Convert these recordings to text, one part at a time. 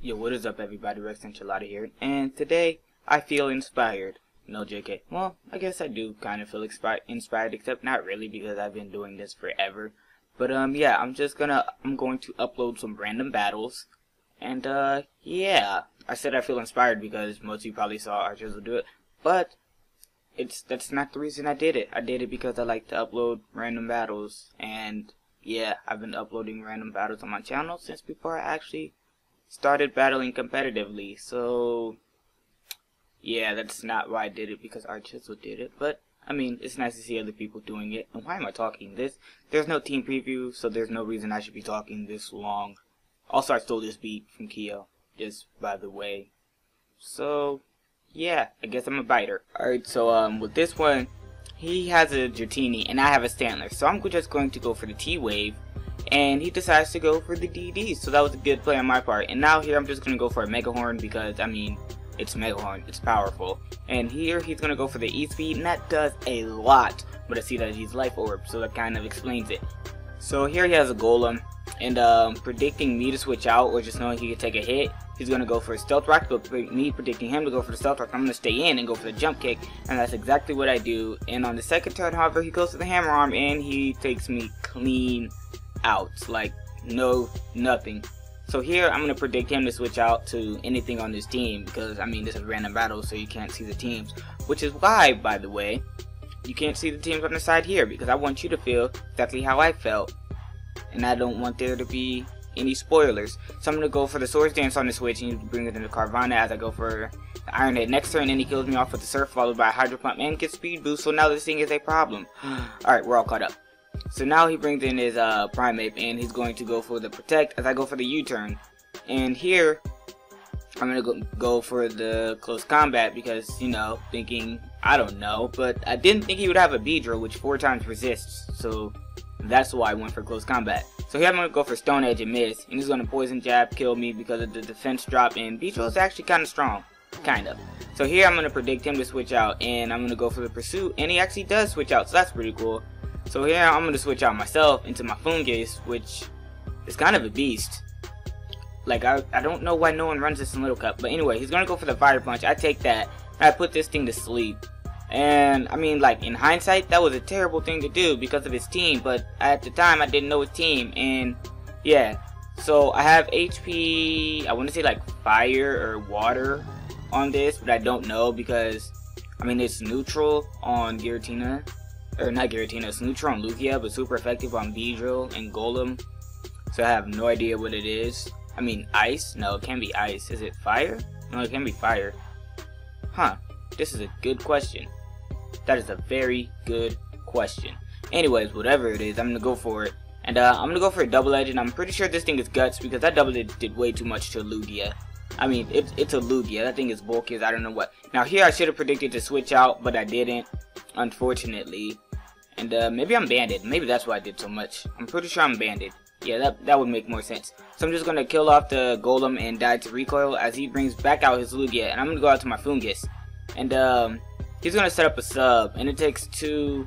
Yo, what is up everybody, RexEncholada here, and today I feel inspired. No JK. Well, I guess I do kind of feel inspired, except not really because I've been doing this forever. But yeah, I'm going to upload some random battles. And yeah, I said I feel inspired because most of you probably saw our Jizzle do it. But that's not the reason I did it. I did it because I like to upload random battles, and yeah, I've been uploading random battles on my channel since before I actually started battling competitively. So yeah, that's not why I did it, because our Jizzle did it. But I mean, it's nice to see other people doing it. And why am I talking this? There's no team preview, so there's no reason I should be talking this long. Also, I stole this beat from Keo, just by the way. So yeah, I guess I'm a biter. Alright, so with this one, he has a Dratini and I have a Stantler, so I'm just going to go for the T-Wave, and he decides to go for the DD, so that was a good play on my part. And now here I'm just going to go for a Mega Horn because, I mean, it's Mega Horn, it's powerful. And here he's going to go for the E-Speed, and that does a lot, but I see that he's Life Orb, so that kind of explains it. So here he has a Golem, and predicting me to switch out or just knowing he could take a hit, he's going to go for a Stealth Rock, but me predicting him to go for the Stealth Rock, I'm going to stay in and go for the Jump Kick, and that's exactly what I do. And on the second turn, however, he goes to the Hammer Arm, and he takes me clean out, like nothing. So here I'm going to predict him to switch out to anything on this team, because I mean, this is random battle, so you can't see the teams, which is why, by the way, you can't see the teams on the side here, because I want you to feel exactly how I felt, and I don't want there to be any spoilers. So I'm going to go for the Swords Dance on the switch, and you bring it into Carvanha as I go for the Iron Head next turn, and he kills me off with the Surf, followed by a Hydro Pump and gets Speed Boost, so now this thing is a problem. Alright, we're all caught up. So now he brings in his Primeape, and he's going to go for the Protect as I go for the U-turn. And here, I'm going to go for the Close Combat because, you know, thinking, I don't know, but I didn't think he would have a Beedrill, which 4 times resists, so that's why I went for Close Combat. So here I'm going to go for Stone Edge and miss, and he's going to Poison Jab, kill me because of the defense drop, and Beedrill is actually kind of strong. Kind of. So here I'm going to predict him to switch out, and I'm going to go for the Pursuit, and he actually does switch out, so that's pretty cool. So here I'm going to switch out myself into my Fungus, which is kind of a beast. Like, I don't know why no one runs this in Little Cup, but anyway, he's going to go for the Fire Punch. I take that, and I put this thing to sleep. And, I mean, like, in hindsight, that was a terrible thing to do because of his team, but at the time, I didn't know his team, and, yeah. So, I have HP, I want to say, like, Fire or Water on this, but I don't know because, I mean, it's neutral on Giratina, or not Giratina, it's neutral on Lugia, but super effective on Beedrill and Golem, so I have no idea what it is. I mean, Ice? No, it can't be Ice. Is it Fire? No, it can't be Fire. Huh, this is a good question. That is a very good question. Anyways, whatever it is, I'm going to go for it. And I'm going to go for a Double Edge, and I'm pretty sure this thing is Guts because that Double Edge did way too much to Lugia. I mean, it's a Lugia. That thing is bulky as I don't know what. Now here I should have predicted to switch out, but I didn't, unfortunately. And maybe I'm banded. Maybe that's why I did so much. I'm pretty sure I'm banded. Yeah, that would make more sense. So I'm just going to kill off the Golem and die to Recoil as he brings back out his Lugia. And I'm going to go out to my Fungus. And he's going to set up a sub. And it takes two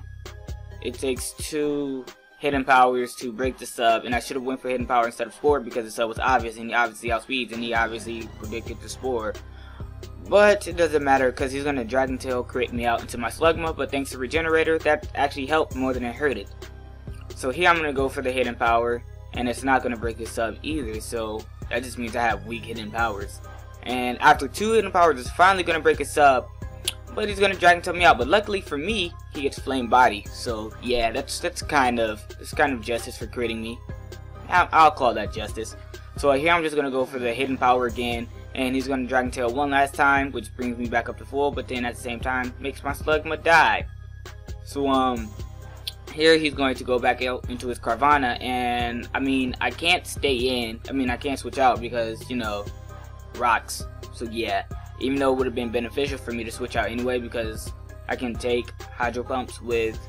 hidden powers to break the sub. And I should have went for hidden power instead of Spore because the sub was obvious. And he obviously outspeeds. And he obviously predicted the Spore. But it doesn't matter because he's going to Dragon Tail crit me out into my Slugma. But thanks to Regenerator, that actually helped more than it hurted. So here I'm going to go for the hidden power. And it's not going to break his sub either, so that just means I have weak hidden powers. And after 2 hidden powers, it's finally going to break his sub, but he's going to Dragon Tail me out. But luckily for me, he gets Flame Body, so yeah, that's kind of justice for critting me. I'll call that justice. So here I'm just going to go for the hidden power again, and he's going to Dragon Tail one last time, which brings me back up to full, but then at the same time, makes my Slugma die. So, here he's going to go back out into his Carvanha, and I mean, I can't stay in. I mean, I can't switch out because, you know, rocks. So yeah, even though it would have been beneficial for me to switch out anyway because I can take Hydro Pumps with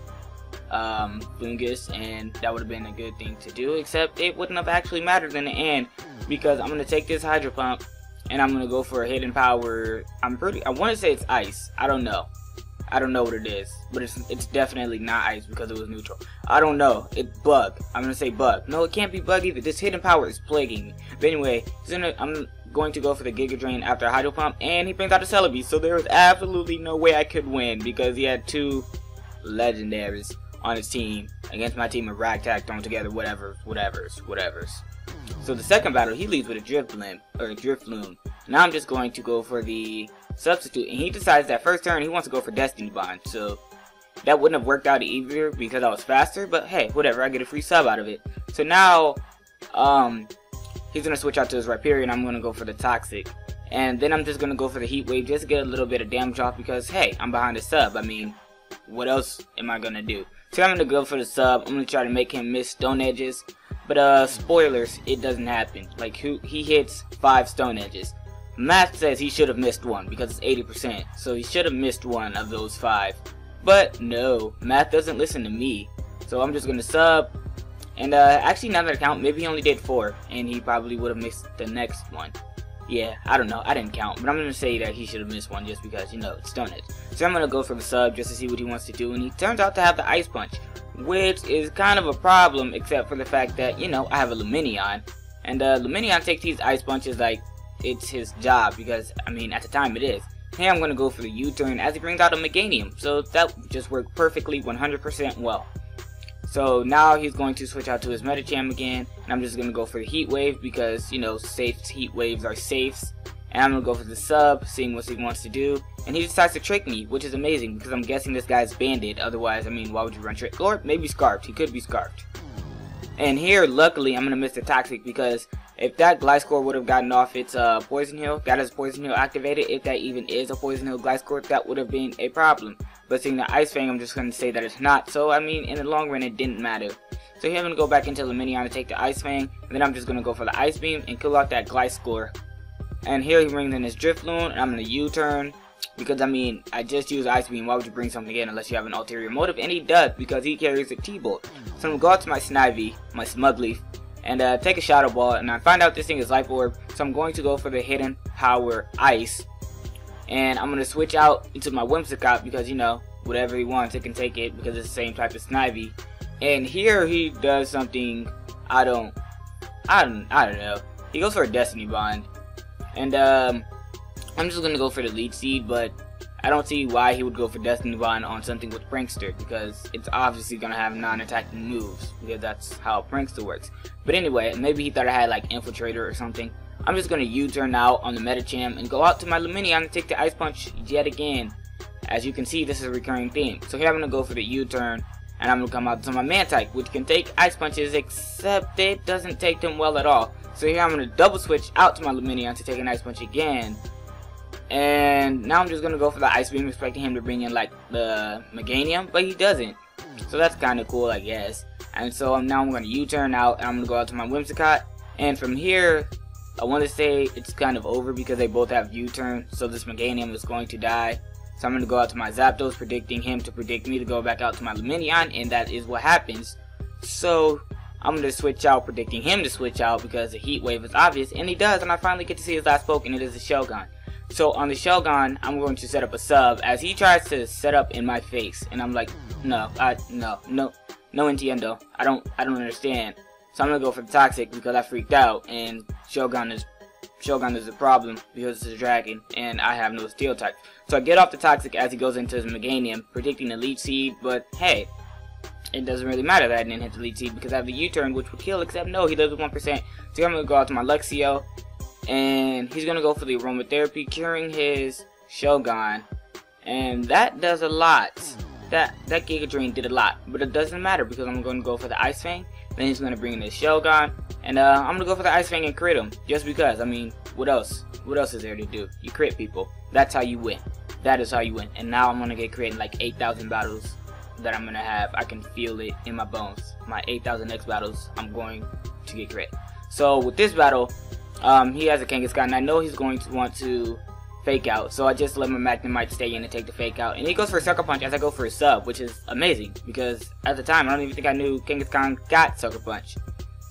Fungus, and that would have been a good thing to do, except it wouldn't have actually mattered in the end because I'm going to take this Hydro Pump and I'm going to go for a hidden power. I want to say it's Ice. I don't know. I don't know what it is, but it's definitely not ice because it was neutral. I don't know. It's bug. I'm gonna say bug. No, it can't be bug either. This hidden power is plaguing me. But anyway, I'm going to go for the Giga Drain after a Hydro Pump, and he brings out a Celebi. So there was absolutely no way I could win because he had 2 legendaries on his team against my team of Ragtag thrown together. Whatever's. So the second battle, he leads with a Drift Loon. Now I'm just going to go for the substitute, and he decides that first turn he wants to go for Destiny Bond. So that wouldn't have worked out either because I was faster, but hey, whatever, I get a free sub out of it. So now he's gonna switch out to his Rhyperior, I'm gonna go for the Toxic, and then I'm just gonna go for the Heat Wave just to get a little bit of damage off because hey, I'm behind the sub. I mean, what else am I gonna do? So I'm gonna go for the sub. I'm gonna try to make him miss Stone Edges, but spoilers, it doesn't happen. Like he hits 5 Stone Edges. Math says he should have missed 1 because it's 80%, so he should have missed 1 of those 5. But no, Math doesn't listen to me. So I'm just gonna sub, and actually now that I count, maybe he only did 4, and he probably would have missed the next one. Yeah, I don't know, I didn't count, but I'm gonna say that he should have missed 1 just because, you know, it's Stone Edge. So I'm gonna go for the sub just to see what he wants to do, and he turns out to have the Ice Punch, which is kind of a problem, except for the fact that, you know, I have a Lumineon, and Lumineon takes these Ice Punches like it's his job, because I mean at the time it is. Hey, I'm gonna go for the U-turn as he brings out a Meganium, so that just worked perfectly 100% well. So now he's going to switch out to his Medicham again, and I'm just gonna go for the Heat Wave because, you know, safe Heat Waves are safes. And I'm gonna go for the sub, seeing what he wants to do, and he decides to trick me, which is amazing because I'm guessing this guy's banded. Otherwise, I mean, why would you run trick? Or maybe Scarfed. He could be Scarfed. And here, luckily, I'm gonna miss the Toxic because if that Gliscor would have gotten off its Poison Heal, got his Poison Heal activated, if that even is a Poison Heal Gliscor, that would have been a problem. But seeing the Ice Fang, I'm just going to say that it's not. So, I mean, in the long run, it didn't matter. So here I'm going to go back into Lumineon to take the Ice Fang, and then I'm just going to go for the Ice Beam and kill out that Gliscor. And here he brings in his Drifloon, and I'm going to U-turn. Because, I mean, I just used Ice Beam. Why would you bring something in unless you have an ulterior motive? And he does, because he carries a T-Bolt. So I'm going to go out to my Snivy, my Smugleaf, and take a Shadow Ball, and I find out this thing is Life Orb, so I'm going to go for the Hidden Power Ice, and I'm going to switch out into my Whimsicott because, you know, whatever he wants, it can take it because it's the same type of Snivy. And here he does something I don't know. He goes for a Destiny Bond, and I'm just going to go for the Leech Seed, but I don't see why he would go for Destiny Bond on something with Prankster, because it's obviously going to have non-attacking moves, because that's how Prankster works. But anyway, maybe he thought I had like Infiltrator or something. I'm just going to U-turn out on the Medicham and go out to my Lumineon and take the Ice Punch yet again. As you can see, this is a recurring theme. So here I'm going to go for the U-turn, and I'm going to come out to my Mantike, which can take Ice Punches, except it doesn't take them well at all. So here I'm going to double switch out to my Lumineon to take an Ice Punch again. And now I'm just going to go for the Ice Beam, expecting him to bring in like the Meganium, but he doesn't. So that's kind of cool, I guess. And so now I'm going to U-turn out, and I'm going to go out to my Whimsicott. And from here, I want to say it's kind of over because they both have U-turn, so this Meganium is going to die. So I'm going to go out to my Zapdos, predicting him to predict me to go back out to my Lumineon, and that is what happens. So I'm going to switch out, predicting him to switch out because the Heat Wave is obvious, and he does, and I finally get to see his last poke, and it is a Shelgon. So on the Shelgon, I'm going to set up a sub as he tries to set up in my face, and I'm like, no entiendo. I don't understand. So I'm gonna go for the Toxic because I freaked out, and Shelgon is a problem because it's a dragon, and I have no Steel type. So I get off the Toxic as he goes into his Meganium, predicting the Leech Seed, but hey, it doesn't really matter that I didn't hit the Leech Seed because I have the U-turn, which would kill, except no, he lives with 1%. So I'm gonna go out to my Luxio, and he's gonna go for the Aromatherapy, curing his Shelgon, and that does a lot. That Giga Drain did a lot, but it doesn't matter because I'm going to go for the Ice Fang. Then he's going to bring in his Shelgon, and I'm going to go for the Ice Fang and crit him, just because. I mean, what else? What else is there to do? You crit people. That's how you win. That is how you win. And now I'm going to get crit in like 8,000 battles that I'm going to have. I can feel it in my bones. My 8,000 X battles, I'm going to get crit. So with this battle, he has a Kangaskhan, and I know he's going to want to Fake Out, so I just let my Magnemite stay in and take the Fake Out, and he goes for a Sucker Punch as I go for a sub, which is amazing because at the time I don't even think I knew Kangaskhan got Sucker Punch.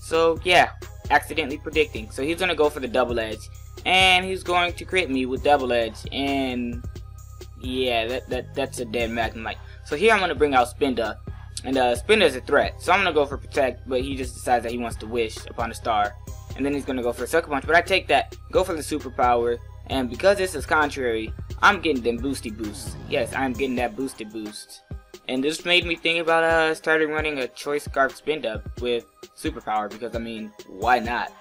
So yeah, accidentally predicting. So he's gonna go for the Double Edge, and he's going to crit me with Double Edge, and Yeah, that's a dead Magnemite. So here I'm gonna bring out Spinda, and Spinda's a threat. So I'm gonna go for Protect, but he just decides that he wants to wish upon a star, and then he's gonna go for a Sucker Punch. But I take that, go for the Superpower, and because this is contrary, I'm getting them boosty boosts. Yes, I'm getting that boosted boost. And this made me think about starting running a Choice Scarf Spinda with Superpower, because I mean, why not?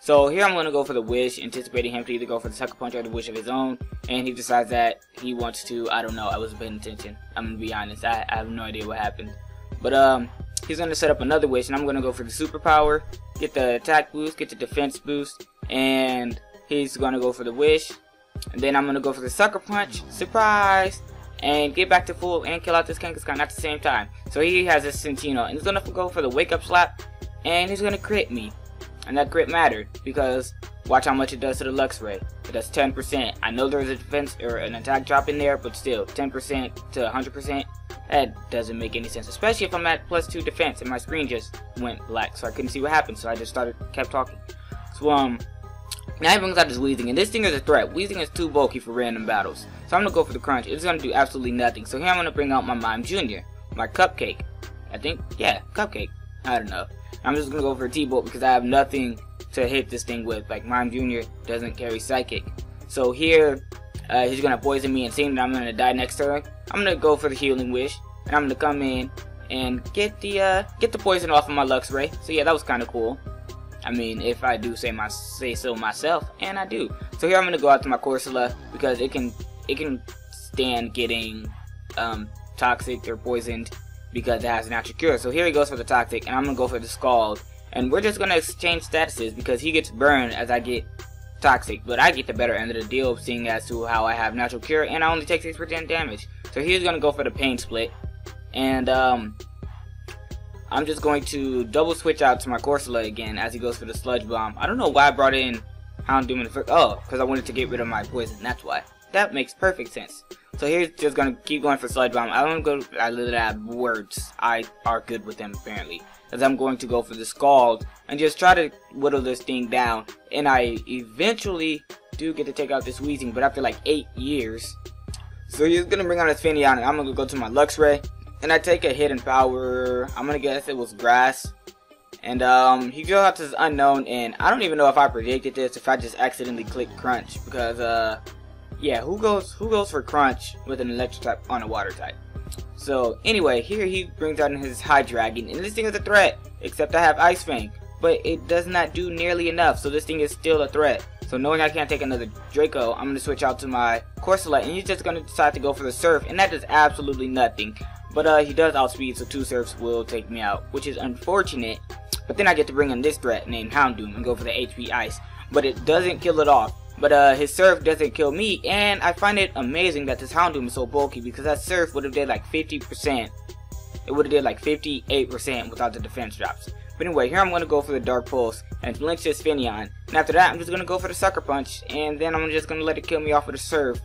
So here I'm going to go for the Wish, anticipating him to either go for the Sucker Punch or the Wish of his own, and he decides that he wants to, I don't know, I wasn't paying attention. I'm going to be honest, I have no idea what happened. But he's going to set up another Wish, and I'm going to go for the Superpower, get the attack boost, get the defense boost, and he's going to go for the Wish, and then I'm going to go for the Sucker Punch, surprise, and get back to full and kill out this Kangaskhan at the same time. So he has this Centino, and he's going to go for the Wake Up Slap, and he's going to crit me. And that crit mattered, because watch how much it does to the Luxray. It does 10%. I know there's a defense or an attack drop in there, but still, 10% to 100%, that doesn't make any sense. Especially if I'm at +2 defense and my screen just went black, so I couldn't see what happened, so I just kept talking. So, now he brings out his Weezing, and this thing is a threat. Weezing is too bulky for random battles. So I'm going to go for the Crunch. It's going to do absolutely nothing. So here I'm going to bring out my Mime Jr., my Cupcake. I think, yeah, Cupcake. I don't know. I'm just going to go for a T-Bolt because I have nothing to hit this thing with. Like, Mime Jr. doesn't carry Psychic. So here, he's going to poison me, and seeing that I'm going to die next turn, I'm going to go for the Healing Wish. And I'm going to come in and get the poison off of my Luxray. So yeah, that was kind of cool. I mean, if I do say so myself, and I do. So here I'm going to go out to my Corsola because it can stand getting toxic or poisoned, because it has a natural cure. So here he goes for the Toxic, and I'm going to go for the Scald. And we're just going to exchange statuses, because he gets burned as I get Toxic. But I get the better end of the deal, seeing as to how I have natural cure, and I only take 6% damage. So he's going to go for the Pain Split. And I'm just going to double switch out to my Corsola again as he goes for the Sludge Bomb. I don't know why I brought in Houndoom in the first. Oh, because I wanted to get rid of my poison. That's why. That makes perfect sense. So here's just gonna keep going for Sludge Bomb. I don't go. I literally have words. I are good with them apparently, as I'm going to go for the Scald and just try to whittle this thing down. And I eventually do get to take out this Weezing, but after like 8 years. So he's gonna bring out his Finneon, and I'm gonna go to my Luxray, and I take a hidden power. I'm gonna guess it was Grass. And he goes out to his Unknown, and I don't even know if I predicted this, if I just accidentally clicked Crunch, because yeah, who goes for Crunch with an Electric type on a Water type? So anyway, here he brings out his Hydreigon, and this thing is a threat, except I have Ice Fang, but it does not do nearly enough, so this thing is still a threat. So knowing I can't take another Draco, I'm going to switch out to my Corsola, and he's just going to decide to go for the Surf, and that does absolutely nothing. But he does outspeed, so 2 Surfs will take me out, which is unfortunate. But then I get to bring in this threat named Houndoom and go for the HP Ice, but it doesn't kill it off. But his Surf doesn't kill me, and I find it amazing that this Houndoom is so bulky, because that Surf would have did like 50%. It would have did like 58% without the defense drops. But anyway, here I'm going to go for the Dark Pulse and flinch this Finneon. And after that, I'm just going to go for the Sucker Punch, and then I'm just going to let it kill me off with a Surf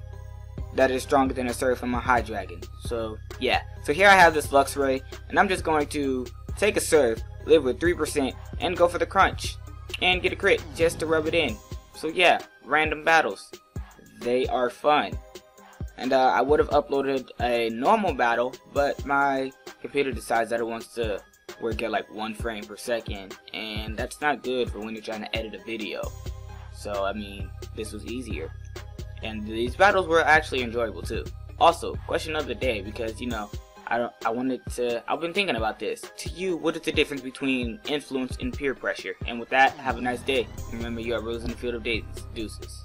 that is stronger than a Surf from my Hydreigon. So yeah, so here I have this Luxray, and I'm just going to take a Surf, live with 3%, and go for the Crunch, and get a crit just to rub it in. So yeah, random battles, they are fun. And I would have uploaded a normal battle, but my computer decides that it wants to work at like 1 frame per second, and that's not good for when you're trying to edit a video. So I mean, this was easier, and these battles were actually enjoyable too. Also, question of the day, because you know, I've been thinking about this. To you, what is the difference between influence and peer pressure? And with that, have a nice day. Remember, you are rules in the field of daisies. Deuces.